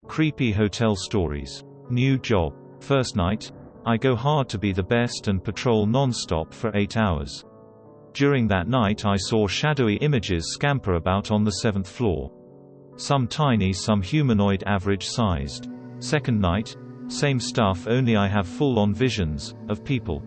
Creepy hotel stories. New job. First night. I go hard to be the best and patrol non-stop for 8 hours. During that night I saw shadowy images scamper about on the 7th floor. Some tiny, some humanoid, average-sized. Second night. Same stuff, only I have full-on visions of people.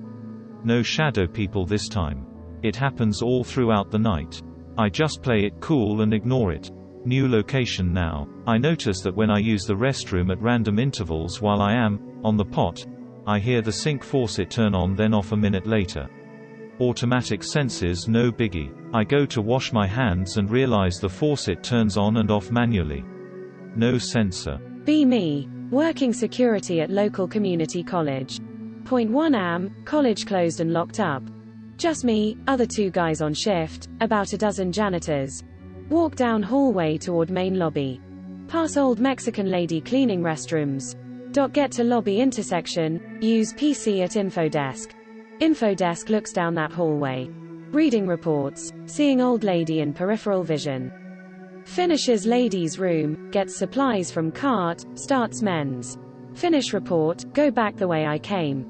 No shadow people this time. It happens all throughout the night. I just play it cool and ignore it. New location now. I notice that when I use the restroom at random intervals while I am on the pot, I hear the sink faucet turn on then off a minute later. Automatic senses, no biggie. I go to wash my hands and realize the faucet turns on and off manually. No sensor. Be me. Working security at local community college. Point 1 am, college closed and locked up. Just me, other 2 guys on shift, about a dozen janitors. Walk down hallway toward main lobby. Pass old Mexican lady cleaning restrooms. Get to lobby intersection, use PC at info desk. Info desk looks down that hallway. Reading reports, seeing old lady in peripheral vision. Finishes ladies' room, gets supplies from cart, starts men's. Finish report, go back the way I came.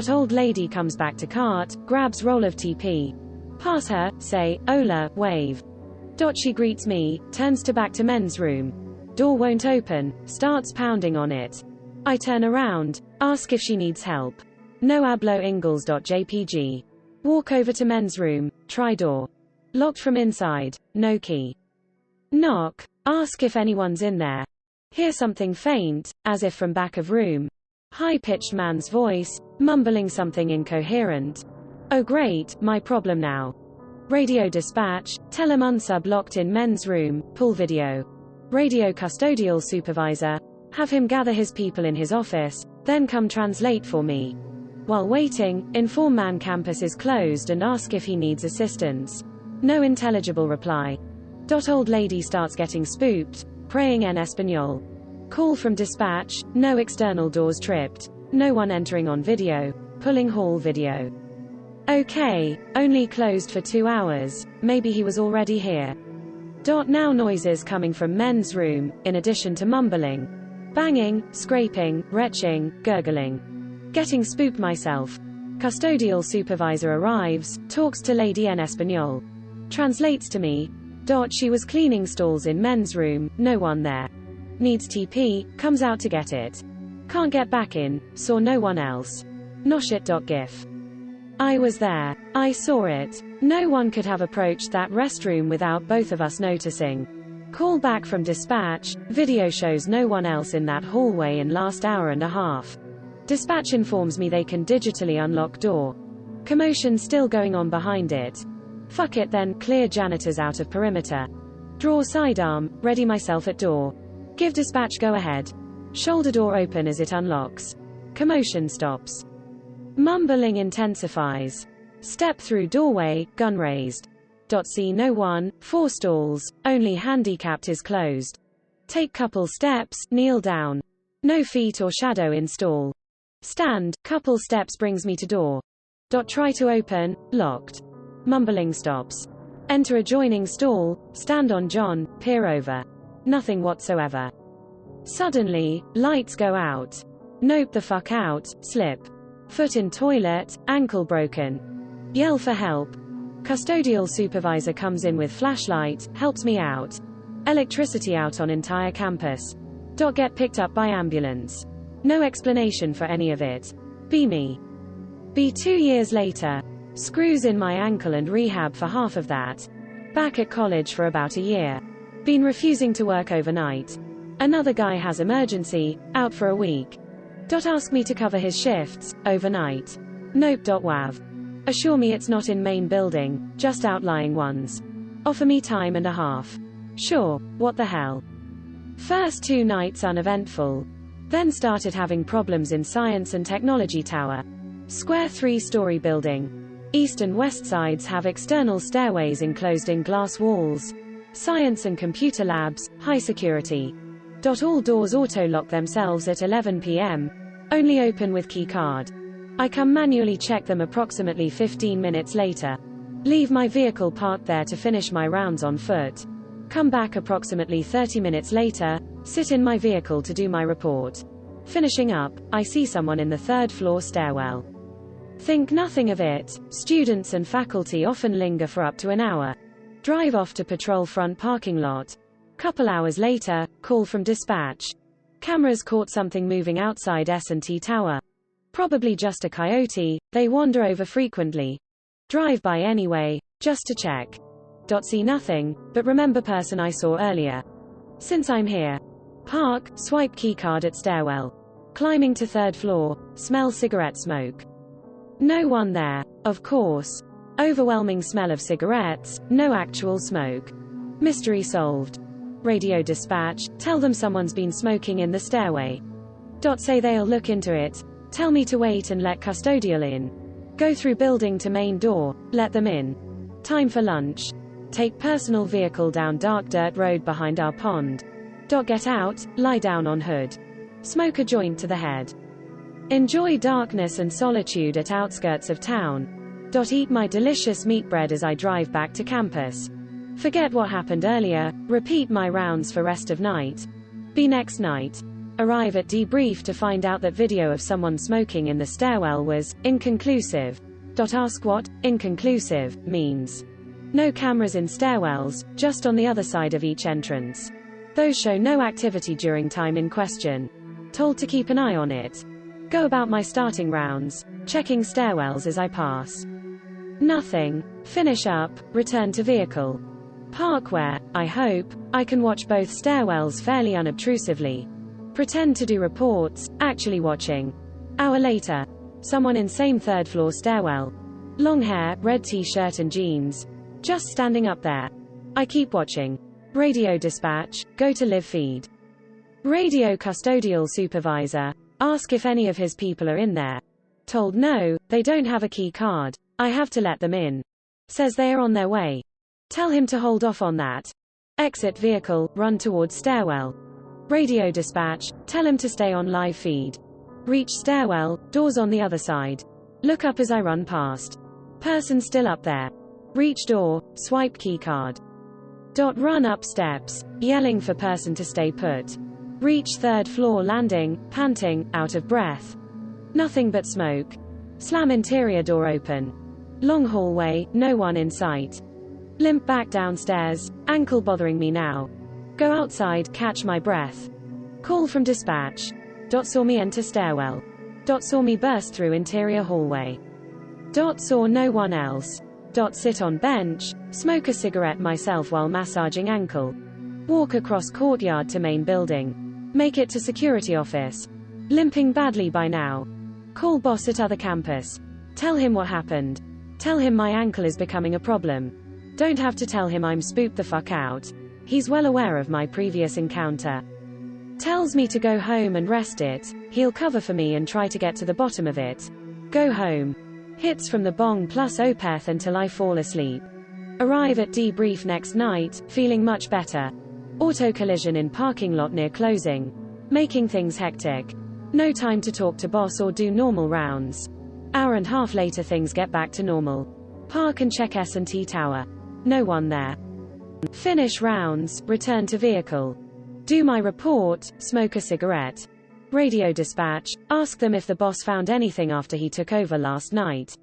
Old lady comes back to cart, grabs roll of TP. Pass her, say, hola, wave. She greets me, turns to back to men's room. Door won't open, starts pounding on it. I turn around, ask if she needs help. No hablo Ingalls. JPG. Walk over to men's room, try door. Locked from inside, no key. Knock, ask if anyone's in there. Hear something faint, as if from back of room. High-pitched man's voice, mumbling something incoherent. Oh great, my problem now. Radio dispatch, tell him unsub locked in men's room, pull video. Radio custodial supervisor, have him gather his people in his office, then come translate for me. While waiting, inform man campus is closed and ask if he needs assistance. No intelligible reply. Old lady starts getting spooked, praying en Espanol. Call from dispatch, no external doors tripped. No one entering on video, pulling hall video. Okay, only closed for 2 hours, maybe he was already here. Now noises coming from men's room, in addition to mumbling. Banging, scraping, retching, gurgling. Getting spooked myself. Custodial supervisor arrives, talks to lady en Espanol. Translates to me. She was cleaning stalls in men's room, no one there. Needs TP, comes out to get it. Can't get back in, saw no one else. Noshit.gif. I was there. I saw it. No one could have approached that restroom without both of us noticing. Call back from dispatch, video shows no one else in that hallway in last hour and a half. Dispatch informs me they can digitally unlock door. Commotion still going on behind it. Fuck it then, clear janitors out of perimeter. Draw sidearm, ready myself at door. Give dispatch go ahead. Shoulder door open as it unlocks. Commotion stops. Mumbling intensifies. Step through doorway, gun raised. See no one, 4 stalls, only handicapped is closed. Take couple steps, kneel down. No feet or shadow in stall. Stand, couple steps brings me to door. Try to open, locked. Mumbling stops. Enter adjoining stall, stand on John, peer over. Nothing whatsoever. Suddenly, lights go out. Nope the fuck out, slip. Foot in toilet, ankle broken. Yell for help. Custodial supervisor comes in with flashlight, helps me out. Electricity out on entire campus. Get picked up by ambulance. No explanation for any of it. Be me. Be 2 years later. Screws in my ankle and rehab for half of that. Back at college for about a year. Been refusing to work overnight. Another guy has emergency, out for a week. Ask me to cover his shifts, overnight. Nope. Wav. Assure me it's not in main building, just outlying ones. Offer me time and a half. Sure, what the hell. First 2 nights uneventful. Then started having problems in Science and Technology Tower. Square 3-story building. East and west sides have external stairways enclosed in glass walls. Science and computer labs, high security. All doors auto-lock themselves at 11 p.m. Only open with key card. I come manually check them approximately 15 minutes later. Leave my vehicle parked there to finish my rounds on foot. Come back approximately 30 minutes later, Sit in my vehicle to do my report. Finishing up, I see someone in the third-floor stairwell. Think nothing of it. Students and faculty often linger for up to an hour. Drive off to patrol front parking lot. Couple hours later, call from dispatch. Cameras caught something moving outside S&T Tower. Probably just a coyote, they wander over frequently. Drive by anyway, just to check. See nothing, but remember person I saw earlier. Since I'm here. Park, swipe keycard at stairwell. Climbing to third floor, smell cigarette smoke. No one there, of course. Overwhelming smell of cigarettes, no actual smoke. Mystery solved. Radio dispatch, tell them someone's been smoking in the stairway. Say they'll look into it. Tell me to wait and let custodial in. Go through building to main door, let them in. Time for lunch. Take personal vehicle down dark dirt road behind our pond. Get out, lie down on hood. Smoke a joint to the head. Enjoy darkness and solitude at outskirts of town. Eat my delicious meat bread as I drive back to campus. Forget what happened earlier, repeat my rounds for rest of night. Be next night. Arrive at debrief to find out that video of someone smoking in the stairwell was inconclusive. Ask what inconclusive means. No cameras in stairwells, just on the other side of each entrance. Those show no activity during time in question. Told to keep an eye on it. Go about my starting rounds, checking stairwells as I pass. Nothing. Finish up, return to vehicle. Park where, I hope, I can watch both stairwells fairly unobtrusively. Pretend to do reports, actually watching. Hour later. Someone in same third floor stairwell. Long hair, red t-shirt and jeans. Just standing up there. I keep watching. Radio dispatch, go to live feed. Radio custodial supervisor, ask if any of his people are in there. Told no, they don't have a key card. I have to let them in. Says they are on their way. Tell him to hold off on that. Exit vehicle, run towards stairwell. Radio dispatch, tell him to stay on live feed. Reach stairwell, doors on the other side. Look up as I run past. Person still up there. Reach door, swipe keycard. Run up steps, yelling for person to stay put. Reach third floor landing, panting, out of breath. Nothing but smoke. Slam interior door open. Long hallway, no one in sight. Limp back downstairs, ankle bothering me now. Go outside, catch my breath. Call from dispatch. Saw me enter stairwell. Saw me burst through interior hallway. Saw no one else. Sit on bench, smoke a cigarette myself while massaging ankle. Walk across courtyard to main building. Make it to security office. Limping badly by now. Call boss at other campus. Tell him what happened. Tell him my ankle is becoming a problem. Don't have to tell him I'm spooked the fuck out. He's well aware of my previous encounter. Tells me to go home and rest it. He'll cover for me and try to get to the bottom of it. Go home. Hits from the bong plus Opeth until I fall asleep. Arrive at debrief next night, feeling much better. Auto collision in parking lot near closing. Making things hectic. No time to talk to boss or do normal rounds. Hour and a half later things get back to normal. Park and check S&T Tower. No one there. Finish rounds, return to vehicle. Do my report, smoke a cigarette. Radio dispatch, ask them if the boss found anything after he took over last night.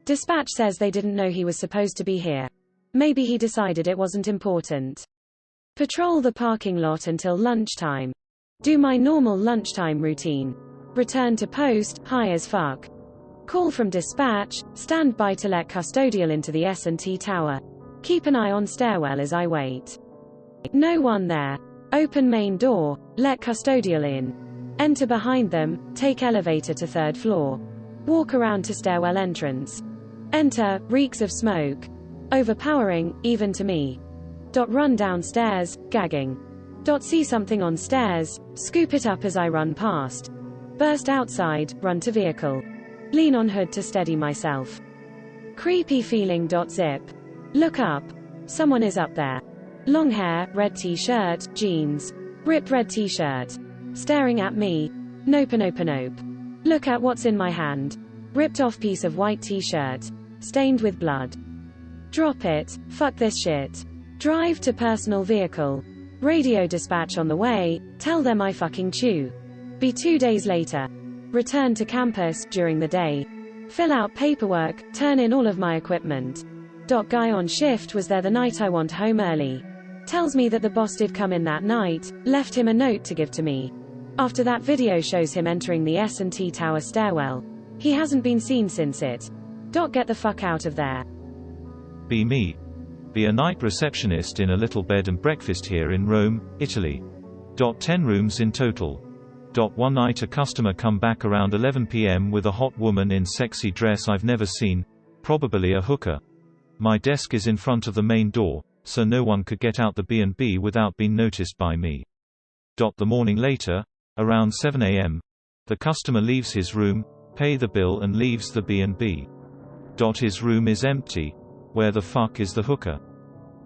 Dispatch says they didn't know he was supposed to be here. Maybe he decided it wasn't important. Patrol the parking lot until lunchtime. Do my normal lunchtime routine. Return to post, high as fuck. Call from dispatch, stand by to let custodial into the S&T Tower. Keep an eye on stairwell as I wait. No one there. Open main door, let custodial in. Enter behind them, take elevator to third floor. Walk around to stairwell entrance. Enter, reeks of smoke. Overpowering, even to me. Run downstairs, gagging. See something on stairs, scoop it up as I run past. Burst outside, run to vehicle. Lean on hood to steady myself. Creepy feeling. Zip. Look up. Someone is up there. Long hair, red t-shirt, jeans. Ripped red t-shirt. Staring at me. Nope. Look at what's in my hand. Ripped off piece of white t-shirt. Stained with blood. Drop it, fuck this shit. Drive to personal vehicle. Radio dispatch on the way, tell them I fucking chew. Be 2 days later. Return to campus, during the day. Fill out paperwork, turn in all of my equipment. Guy on shift was there the night I want home early. Tells me that the boss did come in that night, left him a note to give to me. After that video shows him entering the S&T Tower stairwell. He hasn't been seen since it. Get the fuck out of there. Be me. Be a night receptionist in a little bed and breakfast here in Rome, Italy. 10 rooms in total. One night a customer come back around 11 p.m. with a hot woman in sexy dress I've never seen, probably a hooker. My desk is in front of the main door, so no one could get out the B&B without being noticed by me. The morning later, around 7 a.m., the customer leaves his room, pay the bill and leaves the B&B. His room is empty. Where the fuck is the hooker?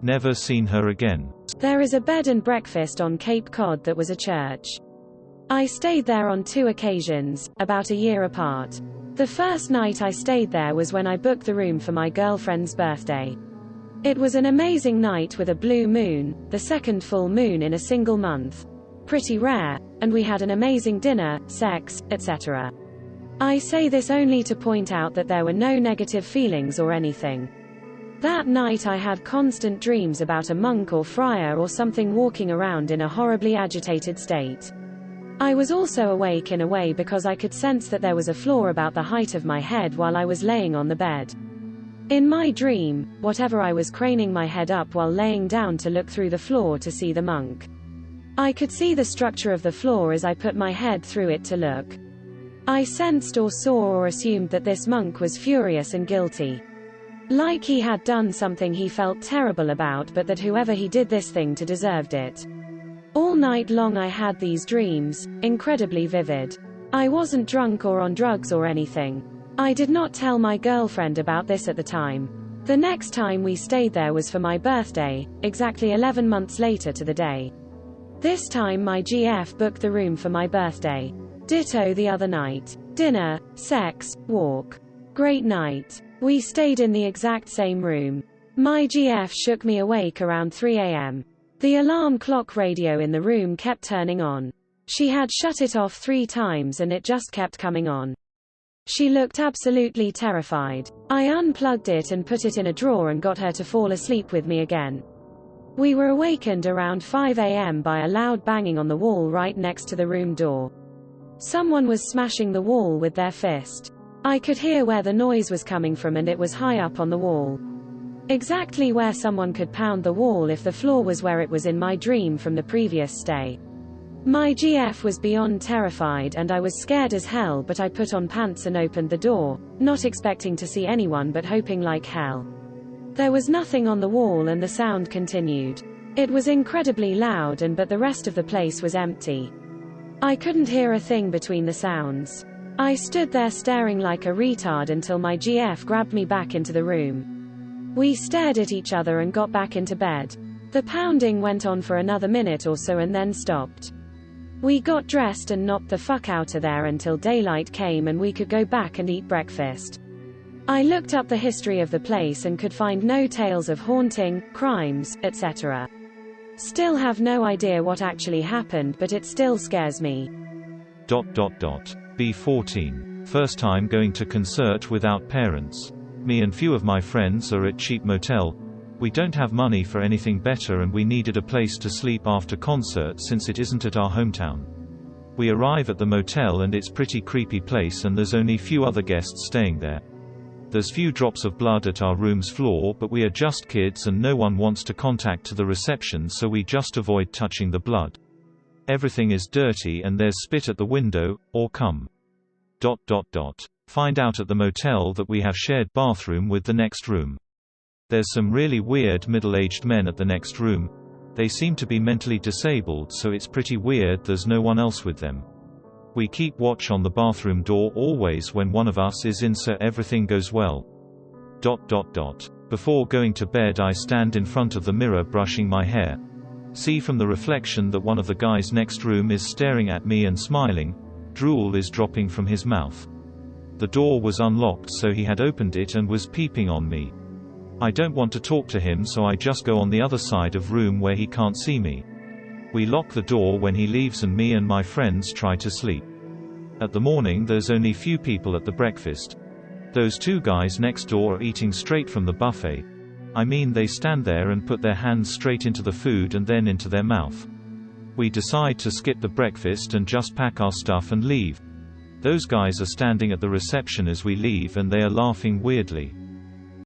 Never seen her again. There is a bed and breakfast on Cape Cod that was a church. I stayed there on 2 occasions, about a year apart. The first night I stayed there was when I booked the room for my girlfriend's birthday. It was an amazing night with a blue moon, the second full moon in a single month. Pretty rare, and we had an amazing dinner, sex, etc. I say this only to point out that there were no negative feelings or anything. That night I had constant dreams about a monk or friar or something walking around in a horribly agitated state. I was also awake in a way because I could sense that there was a flaw about the height of my head while I was laying on the bed. In my dream, whatever I was craning my head up while laying down to look through the floor to see the monk. I could see the structure of the floor as I put my head through it to look. I sensed or saw or assumed that this monk was furious and guilty. Like he had done something he felt terrible about, but that whoever he did this thing to deserved it. All night long I had these dreams, incredibly vivid. I wasn't drunk or on drugs or anything. I did not tell my girlfriend about this at the time. The next time we stayed there was for my birthday, exactly 11 months later to the day. This time my GF booked the room for my birthday. Ditto the other night. Dinner, sex, walk. Great night. We stayed in the exact same room. My GF shook me awake around 3 a.m. The alarm clock radio in the room kept turning on. She had shut it off 3 times and it just kept coming on. She looked absolutely terrified. I unplugged it and put it in a drawer and got her to fall asleep with me again. We were awakened around 5 a.m. by a loud banging on the wall right next to the room door. Someone was smashing the wall with their fist. I could hear where the noise was coming from and it was high up on the wall. Exactly where someone could pound the wall if the floor was where it was in my dream from the previous stay. My GF was beyond terrified and I was scared as hell, but I put on pants and opened the door, not expecting to see anyone but hoping like hell. There was nothing on the wall and the sound continued. It was incredibly loud but the rest of the place was empty. I couldn't hear a thing between the sounds. I stood there staring like a retard until my GF grabbed me back into the room. We stared at each other and got back into bed. The pounding went on for another minute or so and then stopped. We got dressed and knocked the fuck out of there until daylight came and we could go back and eat breakfast. I looked up the history of the place and could find no tales of haunting, crimes, etc. Still have no idea what actually happened, but it still scares me. B14. First time going to concert without parents. Me and few of my friends are at cheap motel. We don't have money for anything better and we needed a place to sleep after concert since it isn't at our hometown. We arrive at the motel and it's pretty creepy place and there's only few other guests staying there. There's few drops of blood at our room's floor, but we are just kids and no one wants to contact to the reception, so we just avoid touching the blood. Everything is dirty and there's spit at the window, or cum. Find out at the motel that we have shared bathroom with the next room. There's some really weird middle-aged men at the next room. They seem to be mentally disabled, so it's pretty weird there's no one else with them. We keep watch on the bathroom door always when one of us is in, so everything goes well. Before going to bed I stand in front of the mirror brushing my hair. See from the reflection that one of the guys next room is staring at me and smiling. Drool is dropping from his mouth. The door was unlocked, so he had opened it and was peeping on me. I don't want to talk to him, so I just go on the other side of room where he can't see me. We lock the door when he leaves and me and my friends try to sleep. At the morning there's only few people at the breakfast. Those two guys next door are eating straight from the buffet. I mean, they stand there and put their hands straight into the food and then into their mouth. We decide to skip the breakfast and just pack our stuff and leave. Those guys are standing at the reception as we leave and they are laughing weirdly.